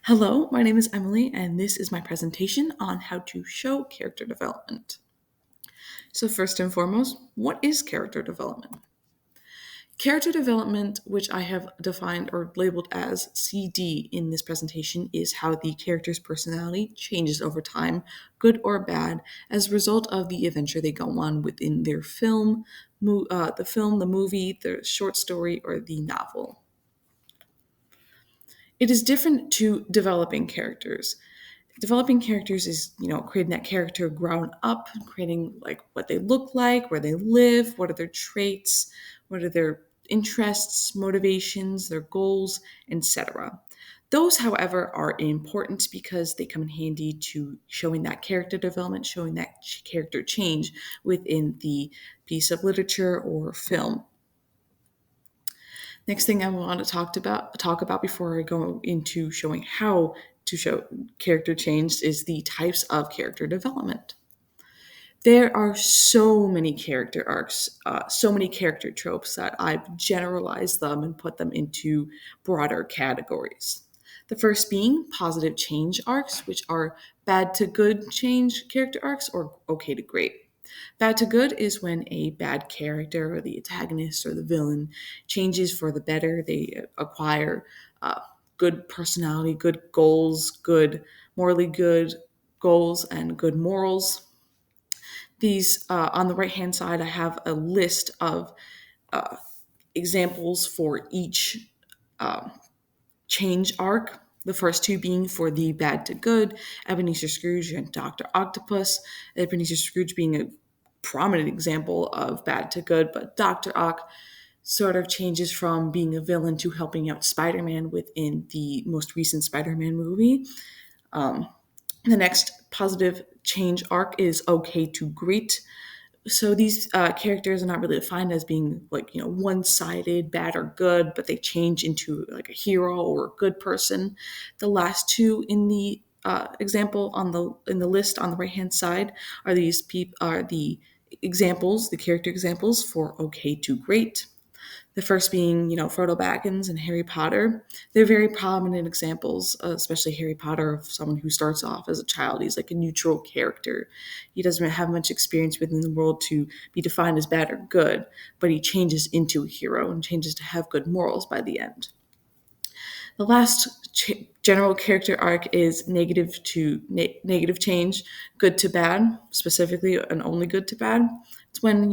Hello, my name is Emily, and this is my presentation on how to show character development. So, first and foremost, what is character development? Character development, which I have defined or labeled as CD in this presentation, is how the character's personality changes over time, good or bad, as a result of the adventure they go on within their the movie, the short story, or the novel. It is different to developing characters. Developing characters is creating that character ground up, creating like what they look like, where they live, what are their traits, what are their interests, motivations, their goals, etc. Those, however, are important because they come in handy to showing that character development, showing that character change within the piece of literature or film. Next thing I want to talk about before I go into showing how to show character change is the types of character development. There are so many character arcs, so many character tropes that I've generalized them and put them into broader categories. The first being positive change arcs, which are bad to good change character arcs or okay to great. Bad to good is when a bad character or the antagonist or the villain changes for the better. They acquire good personality, good goals, morally good goals, and good morals. These, on the right hand side, I have a list of uh, examples for each um, change arc. The first two being for the bad to good, Ebenezer Scrooge and Dr. Octopus. Ebenezer Scrooge being a prominent example of bad to good, but Dr. Ock sort of changes from being a villain to helping out Spider Man within the most recent Spider Man movie. Um, the next positive change arc is okay to great. So these characters are not really defined as being like one-sided, bad or good, but they change into like a hero or a good person. The last two in the example on the list on the right hand side are the examples, the character examples for okay to great. The first being, Frodo Baggins and Harry Potter. They're very prominent examples, especially Harry Potter, of someone who starts off as a child. He's like a neutral character. He doesn't have much experience within the world to be defined as bad or good, but he changes into a hero and changes to have good morals by the end. The last general character arc is negative change, good to bad, specifically and only good to bad. It's when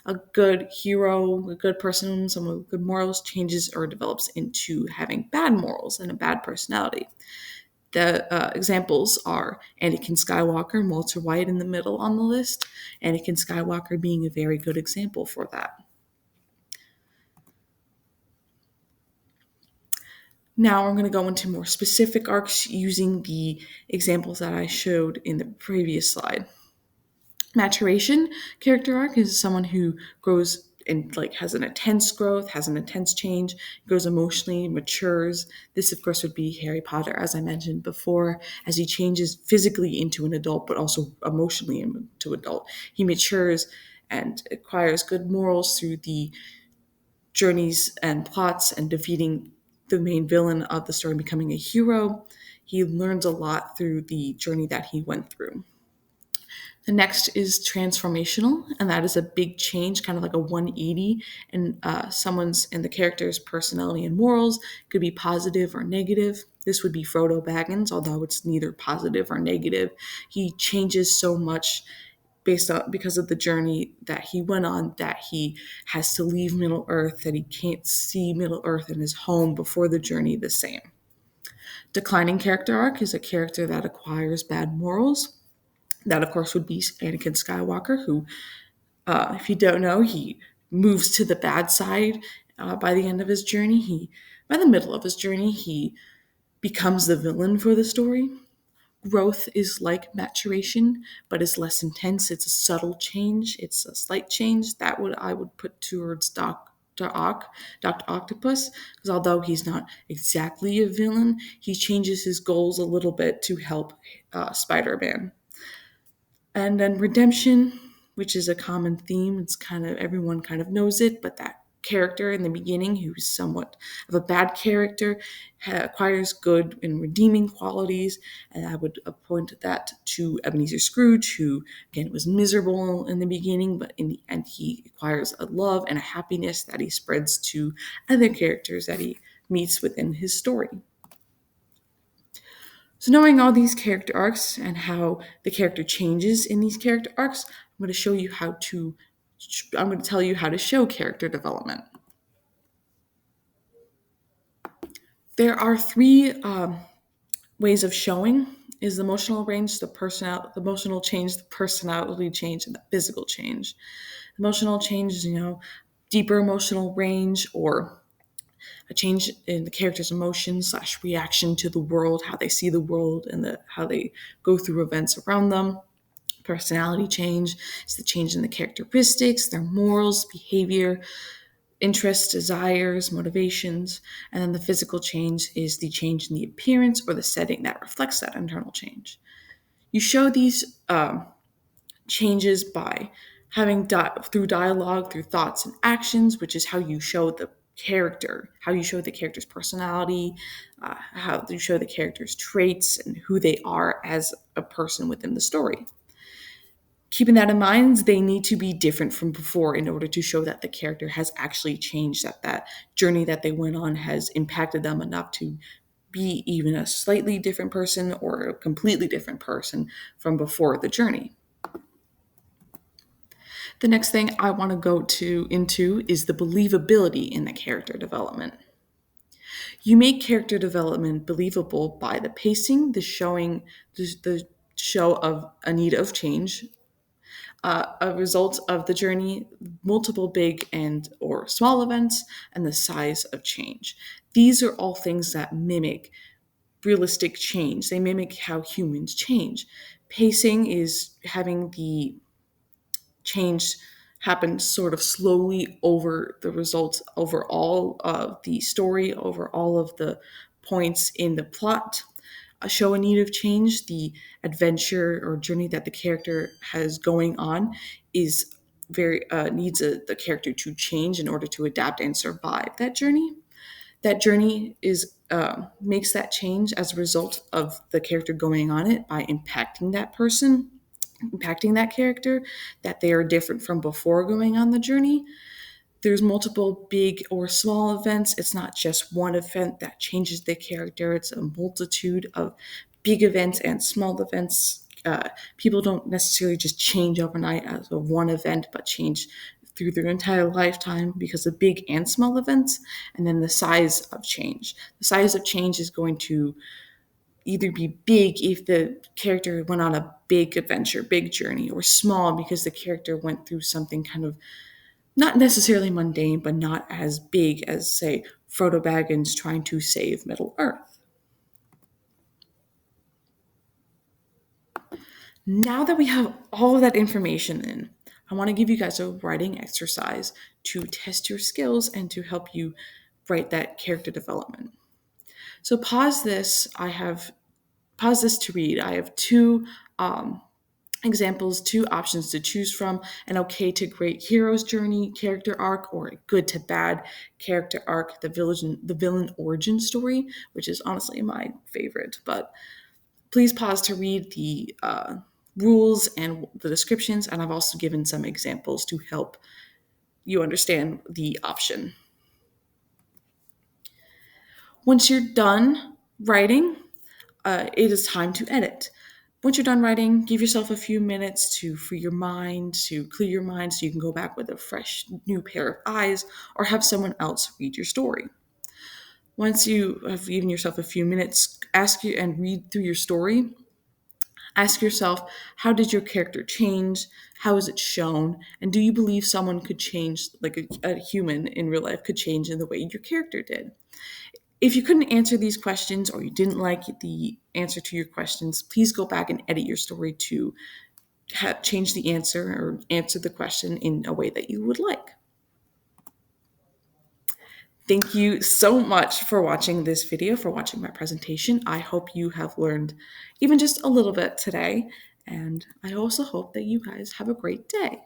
a good hero, a good person, someone with good morals changes or develops into having bad morals and a bad personality. The examples are Anakin Skywalker and Walter White in the middle on the list. Anakin Skywalker being a very good example for that. Now I'm going to go into more specific arcs using the examples that I showed in the previous slide. Maturation character arc is someone who grows and like has an intense growth, has an intense change, grows emotionally, matures. This, of course, would be Harry Potter, as I mentioned before, as he changes physically into an adult, but also emotionally into adult. He matures and acquires good morals through the journeys and plots and defeating the main villain of the story, becoming a hero. He learns a lot through the journey that he went through. The next is transformational, and that is a big change, kind of like a 180 in the character's personality and morals. It could be positive or negative. This would be Frodo Baggins, although it's neither positive or negative. He changes so much because of the journey that he went on, that he has to leave Middle Earth, that he can't see Middle Earth and his home before the journey the same. Declining character arc is a character that acquires bad morals. That, of course, would be Anakin Skywalker, who, if you don't know, he moves to the bad side by the end of his journey. By the middle of his journey, he becomes the villain for the story. Growth is like maturation, but is less intense. It's a subtle change. It's a slight change. I would put towards Dr. Octopus, because although he's not exactly a villain, he changes his goals a little bit to help Spider-Man. And then redemption, which is a common theme. It's kind of everyone kind of knows it, but that character in the beginning who's somewhat of a bad character acquires good and redeeming qualities. And I would point that to Ebenezer Scrooge, who again was miserable in the beginning, but in the end he acquires a love and a happiness that he spreads to other characters that he meets within his story. So knowing all these character arcs and how the character changes in these character arcs, I'm going to tell you how to show character development. There are three ways of showing: is the emotional range, the emotional change, the personality change, and the physical change. Emotional change is, deeper emotional range, or a change in the character's emotions / reaction to the world, how they see the world, and how they go through events around them. Personality change is the change in the characteristics, their morals, behavior, interests, desires, motivations. And then the physical change is the change in the appearance or the setting that reflects that internal change. You show these changes by having through dialogue, through thoughts and actions, which is how you show the character, how you show the character's personality, how you show the character's traits and who they are as a person within the story. Keeping that in mind, they need to be different from before in order to show that the character has actually changed, that journey that they went on has impacted them enough to be even a slightly different person or a completely different person from before the journey. The next thing I want to go into is the believability in the character development. You make character development believable by the pacing, the show of a need of change, a result of the journey, multiple big and or small events, and the size of change. These are all things that mimic realistic change. They mimic how humans change. Pacing is having the change happen sort of slowly over the results, over all of the story, over all of the points in the plot. Show a need of change, the adventure or journey that the character has going on is very needs the character to change in order to adapt and survive that journey. That journey is makes that change as a result of the character going on it by impacting that person, impacting that character, that they are different from before going on the journey. There's multiple big or small events. It's not just one event that changes the character. It's a multitude of big events and small events. People don't necessarily just change overnight as of one event, but change through their entire lifetime because of big and small events. And then the size of change. The size of change is going to either be big if the character went on a big adventure, big journey, or small because the character went through something kind of not necessarily mundane, but not as big as, say, Frodo Baggins trying to save Middle Earth. Now that we have all of that information in, I want to give you guys a writing exercise to test your skills and to help you write that character development. So pause this. Pause this to read. I have two examples, two options to choose from: an okay to great hero's journey character arc, or a good to bad character arc, the villain origin story, which is honestly my favorite. But please pause to read the rules and the descriptions, and I've also given some examples to help you understand the option. Once you're done writing, it is time to edit. Once you're done writing, give yourself a few minutes to free your mind, to clear your mind so you can go back with a fresh new pair of eyes or have someone else read your story. Once you have given yourself a few minutes, ask you and read through your story. Ask yourself, how did your character change? How is it shown? And do you believe someone could change, like a human in real life could change in the way your character did? If you couldn't answer these questions or you didn't like the answer to your questions, please go back and edit your story to change the answer or answer the question in a way that you would like. Thank you so much for watching this video, for watching my presentation. I hope you have learned even just a little bit today, and I also hope that you guys have a great day.